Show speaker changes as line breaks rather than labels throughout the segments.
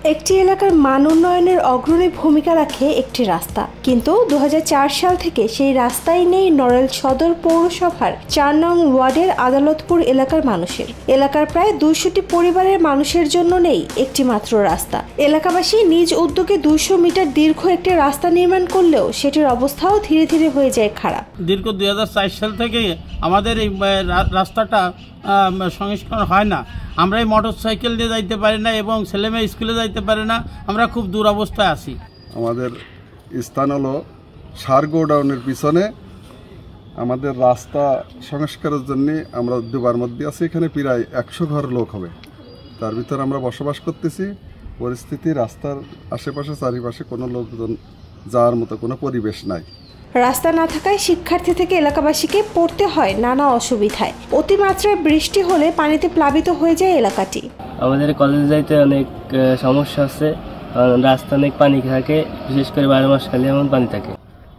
একটি এলাকার মান উন্নয়নের অগ্রণী ভূমিকা রাখে একটি রাস্তা, কিন্তু 2004 সাল থেকে সেই রাস্তাই নেই নড়াইল সদর পৌরসভার 4 নং ওয়ার্ডের আদালতপুর এলাকার মানুষের। এলাকার প্রায় 200টি পরিবারের মানুষের জন্য নেই একটি মাত্র রাস্তা। এলাকাবাসী নিজ উদ্যোগে 200 মিটার দীর্ঘ একটি রাস্তা নির্মাণ করলেও সেটির অবস্থাও ধীরে ধীরে হয়ে যায় খারাপ।
দীর্ঘ 2004 সাল থেকে আমাদের এই রাস্তাটা সংস্কার হয় না। আমরা এই মোটর সাইকেল দিয়ে যাইতে পারি না এবং ছেলেমেয়ে স্কুলে যাইতে পারে না। আমরা খুব দুরবস্থায় আছি।
আমাদের স্থান হলো সার গোডাউনের পিছনে। আমাদের রাস্তা সংস্কারের জন্য আমরা দুবার মধ্যে আছি। এখানে প্রায় 100 ঘর লোক হবে, তার ভিতরে আমরা বসবাস করতেছি। পরিস্থিতি রাস্তার আশেপাশে চারিপাশে কোনো লোকজন যাওয়ার মতো কোনো পরিবেশ নাই।
রাস্তা না থাকায় শিক্ষার্থী থেকে এলাকাবাসীকে পড়তে হয় নানা অসুবিধায়। অতিমাত্রায় বৃষ্টি হলে পানিতে প্লাবিত হয়ে যায় এলাকাটি।
আমাদের কলেজে যাইতে অনেক সমস্যা আছে, রাস্তা অনেক পানি থাকে, বিশেষ করে 12 মাস খালি এমন পানি থাকে।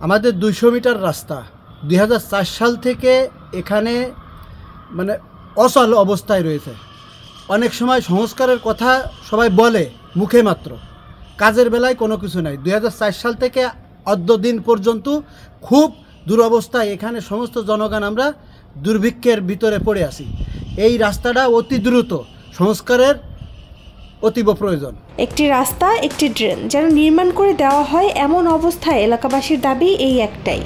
আমাদের 200 মিটার রাস্তা 2004 সাল থেকে এখানে অচল অবস্থায় রয়েছে। অনেক সময় সংস্কারের কথা সবাই বলে মুখে মাত্র, কাজের বেলায় কোনো কিছু নাই। 2004 সাল থেকে অদ্য দিন পর্যন্ত খুব দুরবস্থায় এখানে সমস্ত জনগণ আমরা দুর্ভিক্ষের ভিতরে পড়ে আছি। এই রাস্তাটা অতি দ্রুত সংস্কারের অতীব প্রয়োজন।
একটি রাস্তা, একটি ড্রেন যেন নির্মাণ করে দেওয়া হয়, এমন অবস্থায় এলাকাবাসীর দাবি এই একটাই।